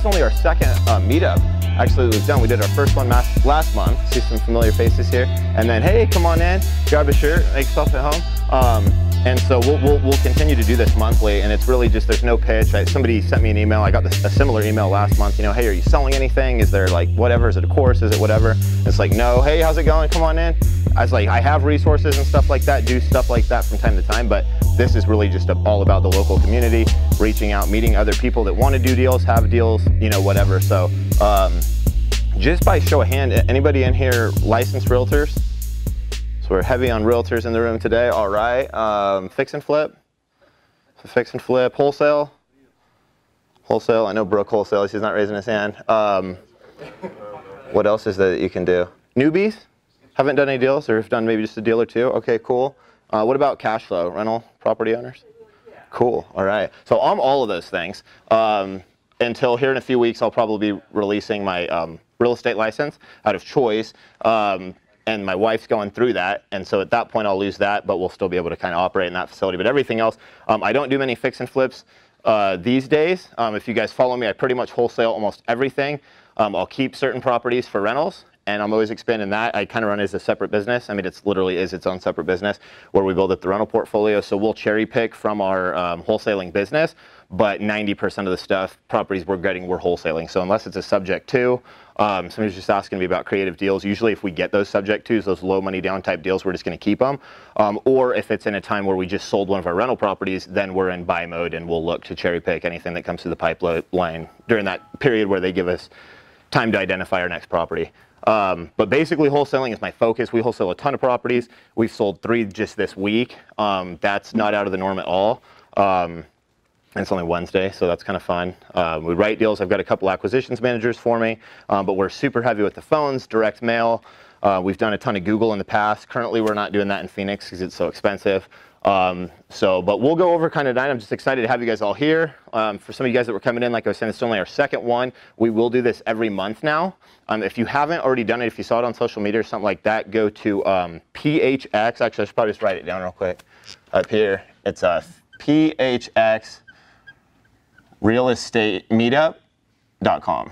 is only our second meetup actually we've done. We did our first one last month. See some familiar faces here. And then, hey, come on in, grab a shirt, make yourself at home. And so we'll continue to do this monthly, and it's really just, there's no pitch. Somebody sent me an email. I got a similar email last month, you know, hey, are you selling anything? Is there like whatever, is it a course, is it whatever? And it's like, no, hey, how's it going? Come on in. I was like, I have resources and stuff like that, do stuff like that from time to time, but this is really just all about the local community, reaching out, meeting other people that want to do deals, have deals, you know, whatever. So just by show of hand, anybody in here licensed realtors? So we're heavy on realtors in the room today. All right, fix and flip. So fix and flip, wholesale. Wholesale, I know Brooke wholesale, he's not raising his hand. What else is there that you can do? Newbies? Haven't done any deals, or have done maybe just a deal or two? Okay, cool. What about cash flow, rental property owners? Cool, all right. So I'm all of those things. Until here in a few weeks, I'll probably be releasing my real estate license out of choice. And my wife's going through that, and so at that point I'll lose that, but we'll still be able to kind of operate in that facility. But everything else, I don't do many fix and flips these days. If you guys follow me, I pretty much wholesale almost everything. I'll keep certain properties for rentals, and I'm always expanding that. I kind of run it as a separate business. I mean, it's literally is its own separate business where we build up the rental portfolio. So we'll cherry pick from our wholesaling business, but 90% of the stuff, properties we're getting, we're wholesaling. So unless it's a subject to, somebody's just asking me about creative deals. Usually if we get those subject twos, those low money down type deals, we're just going to keep them. Or if it's in a time where we just sold one of our rental properties, then we're in buy mode and we'll look to cherry pick anything that comes through the pipeline during that period where they give us time to identify our next property. But basically wholesaling is my focus. We wholesale a ton of properties. We've sold 3 just this week. That's not out of the norm at all. It's only Wednesday, so that's kind of fun. We write deals. I've got a couple acquisitions managers for me, but we're super heavy with the phones, direct mail. We've done a ton of Google in the past. Currently, we're not doing that in Phoenix because it's so expensive. But we'll go over kind of that. I'm just excited to have you guys all here. For some of you guys that were coming in, like I was saying, it's only our second one. We will do this every month now. If you haven't already done it, if you saw it on social media or something like that, go to PHX. Actually, I should probably just write it down real quick. Up here, it's PHX Real Estate Meetup.com.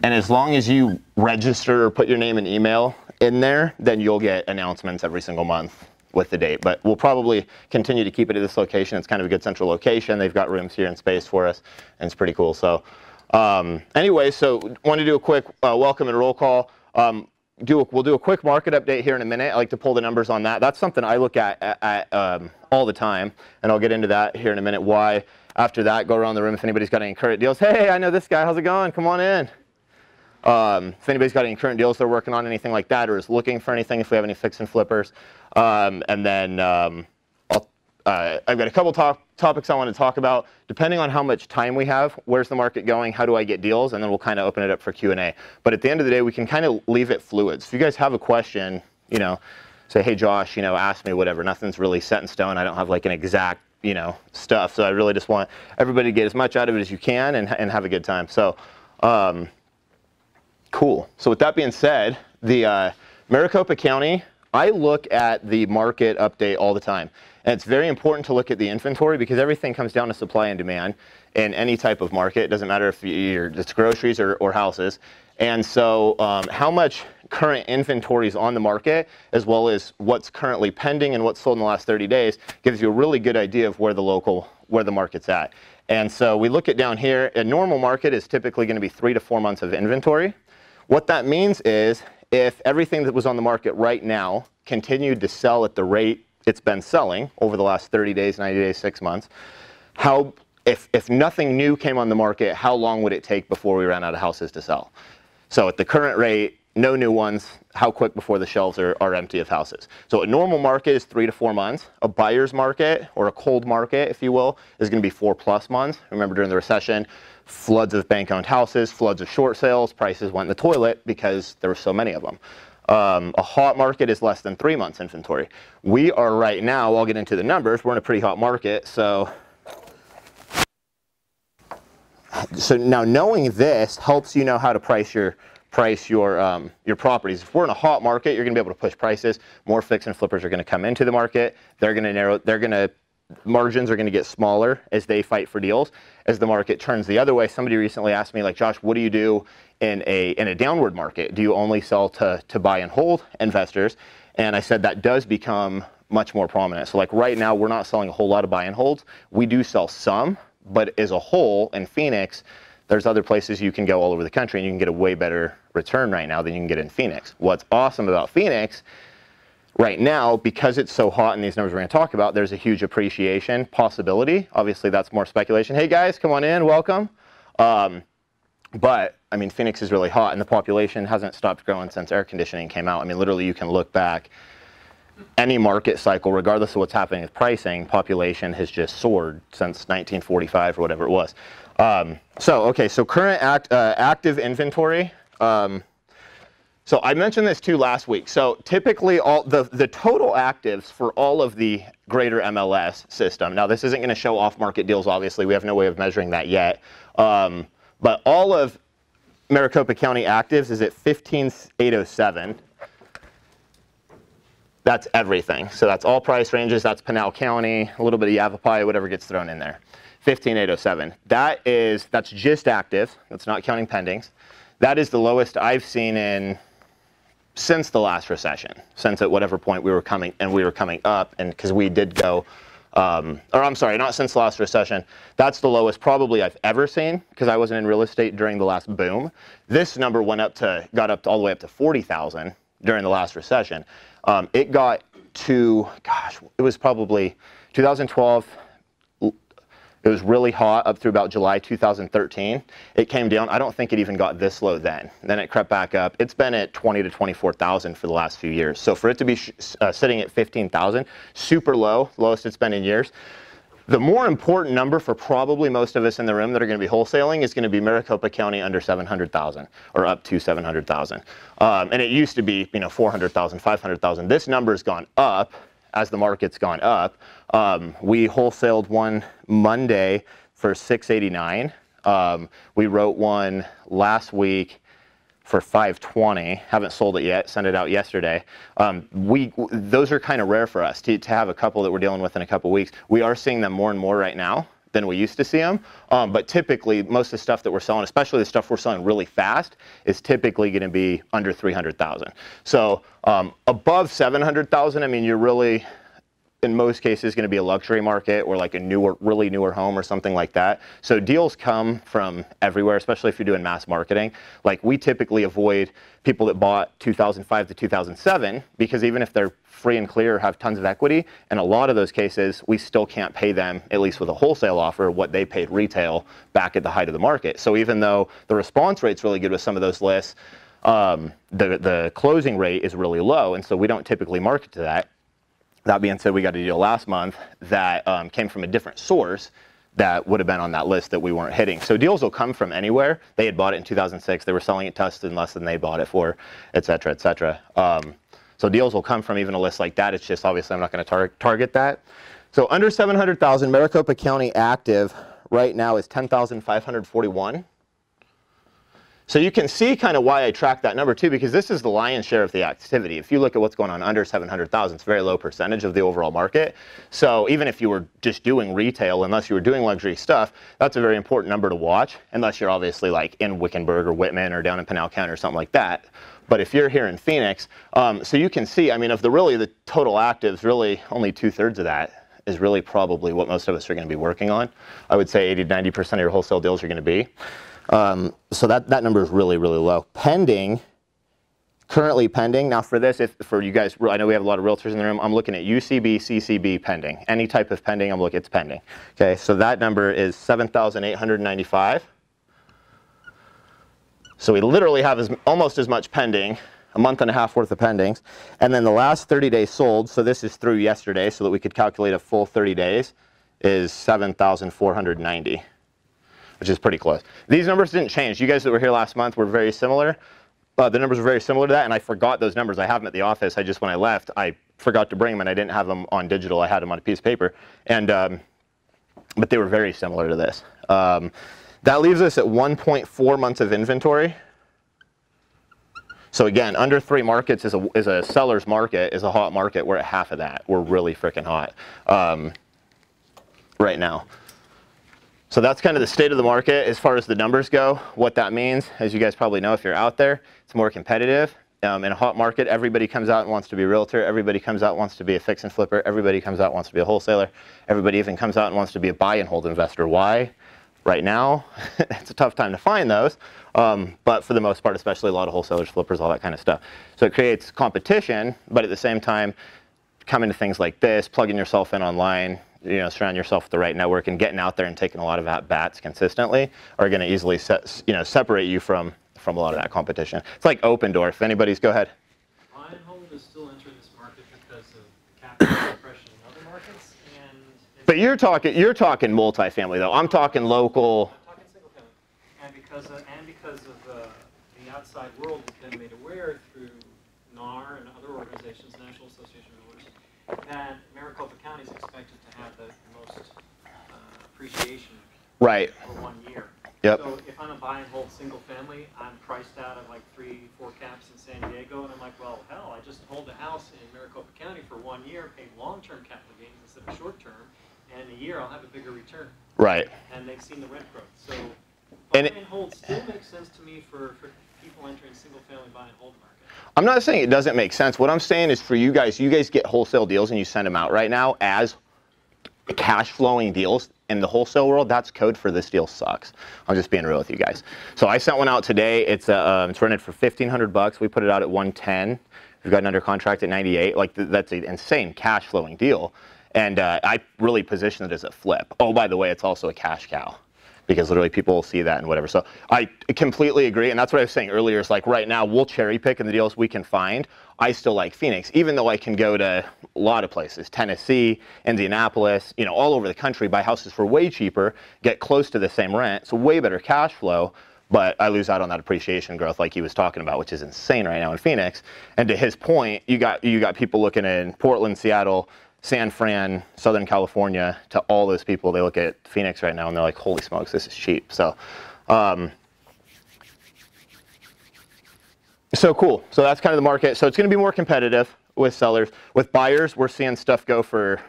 And as long as you register or put your name and email in there, then you'll get announcements every single month with the date. But we'll probably continue to keep it at this location. It's kind of a good central location. They've got rooms here and space for us, and it's pretty cool. So anyway, so want to do a quick welcome and roll call. We'll do a quick market update here in a minute. I like to pull the numbers on that. That's something I look at all the time, and I'll get into that here in a minute. Why? After that, go around the room if anybody's got any current deals. Hey, I know this guy. How's it going? Come on in. If anybody's got any current deals they're working on, anything like that, or is looking for anything, if we have any fix and flippers. And then I've got a couple topics I want to talk about. Depending on how much time we have, where's the market going, how do I get deals, and then we'll kind of open it up for Q&A. But at the end of the day, we can kind of leave it fluid. So if you guys have a question, you know, say, hey, Josh, you know, ask me, whatever. Nothing's really set in stone. I don't have like an exact, you know, stuff. So I really just want everybody to get as much out of it as you can and have a good time. So cool. So with that being said, the Maricopa County, I look at the market update all the time. And it's very important to look at the inventory because everything comes down to supply and demand in any type of market. It doesn't matter if it's groceries or houses. And so how much current inventory is on the market, as well as what's currently pending and what's sold in the last 30 days, gives you a really good idea of where the market's at. And so we look at down here, a normal market is typically going to be 3 to 4 months of inventory. What that means is if everything that was on the market right now continued to sell at the rate it's been selling over the last 30 days, 90 days, 6 months, if nothing new came on the market, how long would it take before we ran out of houses to sell? So at the current rate, no new ones, how quick before the shelves are empty of houses? So a normal market is 3 to 4 months. A buyer's market, or a cold market, if you will, is going to be 4+ months. Remember during the recession, floods of bank-owned houses, floods of short sales, prices went in the toilet because there were so many of them. A hot market is less than 3 months inventory. We are right now, I'll get into the numbers, we're in a pretty hot market. So now knowing this helps you know how to price your properties. If we're in a hot market, you're going to be able to push prices. More fix and flippers are going to come into the market. They're going to margins are going to get smaller as they fight for deals. As the market turns the other way, somebody recently asked me, like, Josh, what do you do in a downward market? Do you only sell to buy and hold investors? And I said that does become much more prominent. So like right now, we're not selling a whole lot of buy and holds. We do sell some, but as a whole in Phoenix, there's other places you can go all over the country and you can get a way better return right now than you can get in Phoenix. What's awesome about Phoenix right now, because it's so hot and these numbers we're going to talk about, there's a huge appreciation possibility. Obviously, that's more speculation. Hey guys, come on in, welcome. But I mean, Phoenix is really hot and the population hasn't stopped growing since air conditioning came out. I mean, literally you can look back any market cycle, regardless of what's happening with pricing, population has just soared since 1945 or whatever it was. So current active inventory. So I mentioned this too last week. So typically all the total actives for all of the greater MLS system. Now this isn't going to show off-market deals, obviously. We have no way of measuring that yet. But all of Maricopa County actives is at 15,807. That's everything. So that's all price ranges. That's Pinal County, a little bit of Yavapai, whatever gets thrown in there. 15,807. That's just active. That's not counting pendings. That is the lowest I've seen since the last recession. Since at whatever point we were coming up, and because we did go, or I'm sorry, not since the last recession. That's the lowest probably I've ever seen because I wasn't in real estate during the last boom. This number got up all the way up to 40,000 during the last recession. It got to, gosh, it was probably 2012. It was really hot up through about July 2013. It came down. I don't think it even got this low then. Then it crept back up. It's been at 20 to 24,000 for the last few years. So for it to be sitting at 15,000, super low, lowest it's been in years. The more important number for probably most of us in the room that are going to be wholesaling is going to be Maricopa County under 700,000 or up to 700,000. And it used to be, 400,000, 500,000. This number's gone up as the market's gone up. We wholesaled one Monday for 689. We wrote one last week for 520. Haven't sold it yet. Sent it out yesterday. Those are kind of rare for us to have a couple that we're dealing with in a couple weeks. We are seeing them more and more right now than we used to see them. But typically, most of the stuff that we're selling, especially the stuff we're selling really fast, is typically going to be under 300,000. So above 700,000, I mean, you're really, in most cases, going to be a luxury market or like a really newer home or something like that. So deals come from everywhere, especially if you're doing mass marketing. Like we typically avoid people that bought 2005 to 2007 because even if they're free and clear, have tons of equity, in a lot of those cases, we still can't pay them, at least with a wholesale offer, what they paid retail back at the height of the market. So even though the response rate's really good with some of those lists, the closing rate is really low, and so we don't typically market to that. That being said, we got a deal last month that came from a different source that would have been on that list that we weren't hitting. So deals will come from anywhere. They had bought it in 2006. They were selling it to us in less than they bought it for, et cetera, et cetera. So deals will come from even a list like that. It's just obviously I'm not going to target that. So under 700,000, Maricopa County active right now is 10,541. So you can see kind of why I track that number too, because this is the lion's share of the activity. If you look at what's going on under 700,000, it's a very low percentage of the overall market. So even if you were just doing retail, unless you were doing luxury stuff, that's a very important number to watch, unless you're obviously like in Wickenburg or Whitman or down in Pinal County or something like that. But if you're here in Phoenix, so you can see, I mean, of the total actives, really only 2/3 of that is really probably what most of us are going to be working on. I would say 80 to 90% of your wholesale deals are going to be. So that number is really, really low. Pending, currently pending. Now for this, for you guys, I know we have a lot of realtors in the room. I'm looking at UCB, CCB pending. Any type of pending, it's pending. Okay, so that number is 7,895. So we literally have almost as much pending, a month and a half worth of pendings. And then the last 30 days sold, so this is through yesterday so that we could calculate a full 30 days, is 7,490. Which is pretty close. These numbers didn't change. You guys that were here last month were very similar. The numbers were very similar to that, and I forgot those numbers. I have them at the office. When I left, I forgot to bring them, and I didn't have them on digital. I had them on a piece of paper. And but they were very similar to this. That leaves us at 1.4 months of inventory. So again, under 3 markets is a seller's market, is a hot market. We're at half of that. We're really freaking hot. right now. So that's kind of the state of the market as far as the numbers go. What that means, as you guys probably know if you're out there, it's more competitive. In a hot market, everybody comes out and wants to be a realtor. Everybody comes out and wants to be a fix and flipper. Everybody comes out and wants to be a wholesaler. Everybody even comes out and wants to be a buy and hold investor. Why? Right now, it's a tough time to find those. But for the most part, especially a lot of wholesalers, flippers, all that kind of stuff. So it creates competition, but at the same time, coming to things like this, plugging yourself in online, you know, surround yourself with the right network and getting out there and taking a lot of at-bats consistently are going to easily separate you from a lot of that competition. It's like open door. If anybody's, go ahead. Buy and hold is still entering this market because of capital compression in other markets, and but you're talking multifamily though. I'm talking local. I'm talking single family, and because of the outside world has been made aware through NAR and other organizations, National Association of Realtors, that Maricopa County is expected to have the most appreciation Right. for 1 year. Yep. So if I'm a buy and hold single family, I'm priced out at like 3-4 caps in San Diego, and I'm like, well, hell, I just hold a house in Maricopa County for 1 year, paid long-term capital gains instead of short-term, and in a year I'll have a bigger return. Right. And they've seen the rent growth. So buy and hold still makes sense to me for people entering single-family buy and hold market. I'm not saying it doesn't make sense. What I'm saying is for you guys get wholesale deals and you send them out right now as cash flowing deals. In the wholesale world, that's code for this deal sucks. I'm just being real with you guys. So I sent one out today. It's rented for $1,500. We put it out at $110. We've got it under contract at $98. Like that's an insane cash flowing deal. And I really position it as a flip. Oh, by the way, it's also a cash cow because literally people will see that and whatever. So I completely agree. And that's what I was saying earlier. Is like right now we'll cherry pick in the deals we can find. I still like Phoenix, even though I can go to a lot of places, Tennessee, Indianapolis, you know, all over the country, buy houses for way cheaper, get close to the same rent, so way better cash flow, but I lose out on that appreciation growth like he was talking about, which is insane right now in Phoenix. And to his point, you got people looking in Portland, Seattle, San Fran, Southern California, to all those people, they look at Phoenix right now and they're like, holy smokes, this is cheap. So cool. So that's kind of the market. So it's going to be more competitive with sellers. With buyers, we're seeing stuff go for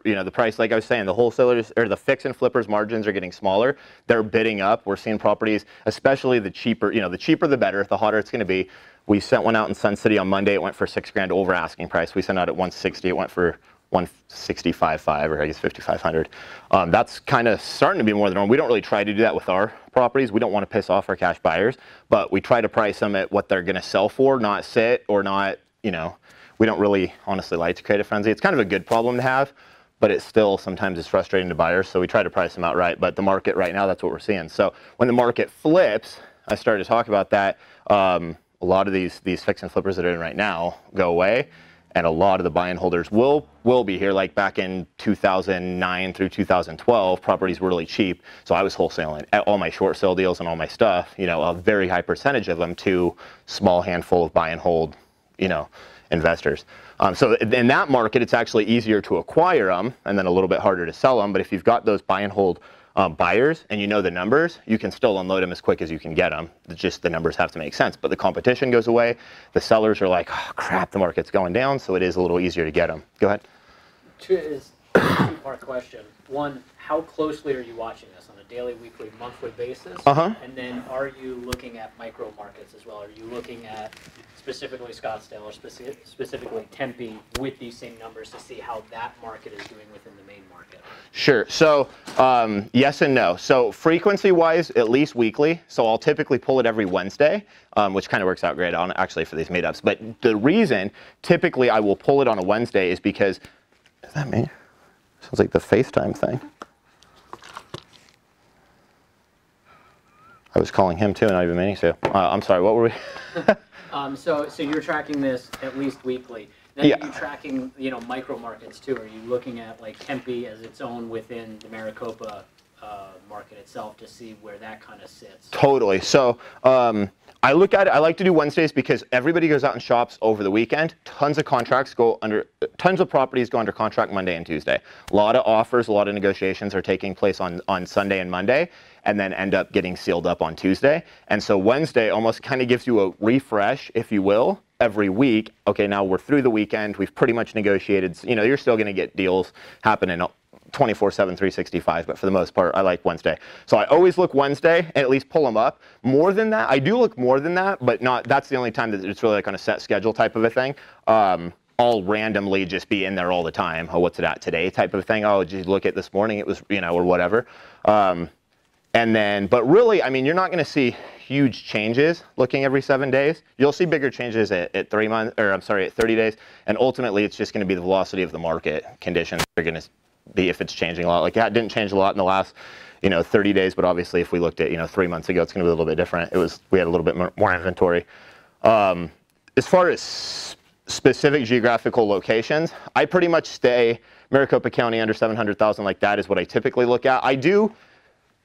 you know the price. Like I was saying, the wholesalers or the fix and flippers margins are getting smaller. They're bidding up. We're seeing properties, especially the cheaper. You know, the cheaper the better. The hotter it's going to be. We sent one out in Sun City on Monday. It went for $6,000 over asking price. We sent out at 160. It went for 165.5 or I guess 5,500. That's kind of starting to be more than normal. We don't really try to do that with our properties. We don't want to piss off our cash buyers, but we try to price them at what they're going to sell for, not sit or not, you know, we don't really honestly like to create a frenzy. It's kind of a good problem to have, but it still sometimes is frustrating to buyers. So we try to price them out right. But the market right now, that's what we're seeing. So when the market flips, I started to talk about that. A lot of these fix and flippers that are in right now go away. And a lot of the buy and holders will be here. Like back in 2009 through 2012, properties were really cheap. So I was wholesaling all my short sale deals and all my stuff, you know, a very high percentage of them to small handful of buy and hold, you know, investors. So in that market, it's actually easier to acquire them and then a little bit harder to sell them. But if you've got those buy and hold buyers and you know the numbers, you can still unload them as quick as you can get them. It's just the numbers have to make sense. But the competition goes away. The sellers are like, oh, crap, the market's going down. So it is a little easier to get them. Go ahead. Two-part question. One, how closely are you watching this on a daily, weekly, monthly basis? And then are you looking at micro markets as well? Are you looking at specifically Scottsdale or specifically Tempe with these same numbers to see how that market is doing within the main market? Sure. So yes and no. So frequency-wise, at least weekly. So I'll typically pull it every Wednesday, which kind of works out great on actually for these meetups. But the reason typically I will pull it on a Wednesday is because, is that me? Sounds like the FaceTime thing. I was calling him too, not even meaning to. I'm sorry, what were we? So you're tracking this at least weekly. Then are you tracking, you know, micro markets too? Are you looking at like Tempe as its own within the Maricopa market itself to see where that kind of sits? Totally. So I look at it. I like to do Wednesdays because everybody goes out and shops over the weekend. Tons of contracts go under. Tons of properties go under contract Monday and Tuesday. A lot of offers, a lot of negotiations are taking place on Sunday and Monday, and then end up getting sealed up on Tuesday. And so Wednesday almost kind of gives you a refresh, if you will, every week. Okay, now we're through the weekend. We've pretty much negotiated. You know, you're still going to get deals happening 24/7, 365, but for the most part, I like Wednesday. So I always look Wednesday and at least pull them up. More than that, I do look more than that, but not. That's the only time that it's really like on a set schedule type of a thing. I'll randomly just be in there all the time. Oh, what's it at today type of thing. Oh, did you look at this morning? It was, you know, or whatever. And then, but really, I mean, you're not going to see huge changes looking every 7 days. You'll see bigger changes at 3 months, or I'm sorry, at 30 days. And ultimately, it's just going to be the velocity of the market conditions are going to be if it's changing a lot. Like that didn't change a lot in the last, you know, 30 days. But obviously, if we looked at, you know, 3 months ago, it's going to be a little bit different. We had a little bit more inventory. As far as specific geographical locations, I pretty much stay Maricopa County under 700,000. Like that is what I typically look at. I do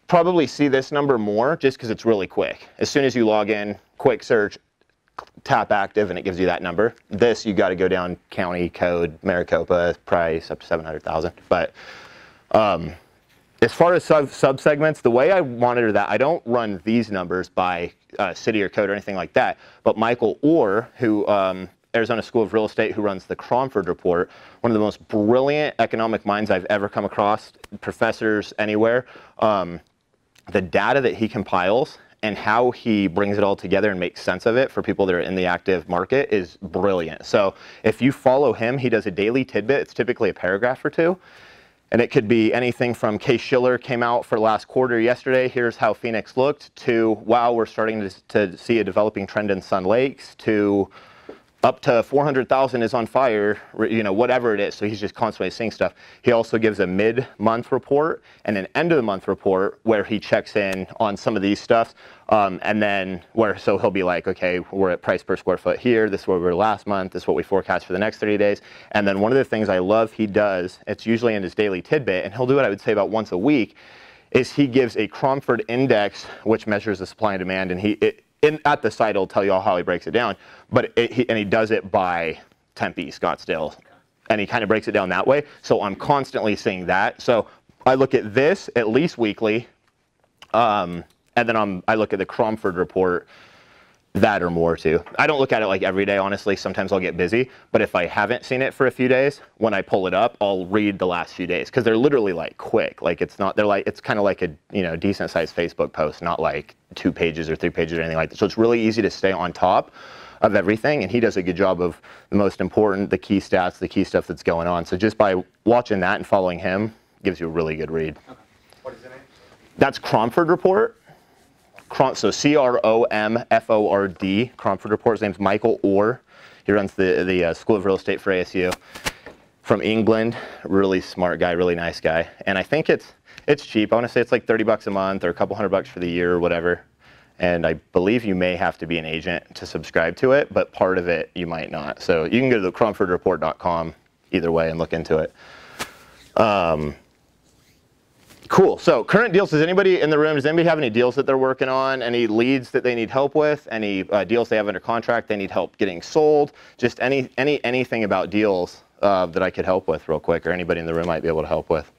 probably see this number more just because it's really quick. As soon as you log in, quick search, tap active, and it gives you that number. This, you got to go down county code, Maricopa, price up to 700,000. But as far as sub-segments, the way I monitor that, I don't run these numbers by city or code or anything like that. But Michael Orr, who Arizona School of Real Estate, who runs the Cromford Report, one of the most brilliant economic minds I've ever come across, professors anywhere. The data that he compiles and how he brings it all together and makes sense of it for people that are in the active market is brilliant. So if you follow him, he does a daily tidbit. It's typically a paragraph or two. And it could be anything from Case Shiller came out for last quarter yesterday, here's how Phoenix looked, to wow, we're starting to see a developing trend in Sun Lakes, to up to 400,000 is on fire, you know, whatever it is. So he's just constantly seeing stuff. He also gives a mid-month report and an end-of-the-month report where he checks in on some of these stuff. And then so he'll be like, okay, we're at price per square foot here. This is where we were last month. This is what we forecast for the next 30 days. And then one of the things I love he does, it's usually in his daily tidbit, and he'll do it, I would say, about once a week, is he gives a Cromford index, which measures the supply and demand, and at the site, it'll tell you all how he breaks it down, but he does it by Tempe, Scottsdale, and he kind of breaks it down that way. So I'm constantly seeing that. So I look at this at least weekly, and then I look at the Cromford report that or more too. I don't look at it like every day, honestly. Sometimes I'll get busy, but if I haven't seen it for a few days, when I pull it up, I'll read the last few days because they're literally like quick. Like it's kind of like a, you know, decent sized Facebook post, not like 2 pages or 3 pages or anything like that. So it's really easy to stay on top of everything, and he does a good job of the most important, the key stats, the key stuff that's going on. So just by watching that and following him gives you a really good read. Okay. What is the name? That's Cromford Report. So C-R-O-M-F-O-R-D, Cromford Report. His name's Michael Orr. He runs the School of Real Estate for ASU. From England, really smart guy, really nice guy. And I think it's cheap. I want to say it's like $30 a month or a couple $100 for the year or whatever. And I believe you may have to be an agent to subscribe to it, but part of it you might not. So you can go to the cromfordreport.com either way and look into it. Cool. So current deals, does anybody in the room, does anybody have any deals that they're working on? Any leads that they need help with? Any deals they have under contract they need help getting sold? Just anything about deals that I could help with real quick, or anybody in the room might be able to help with.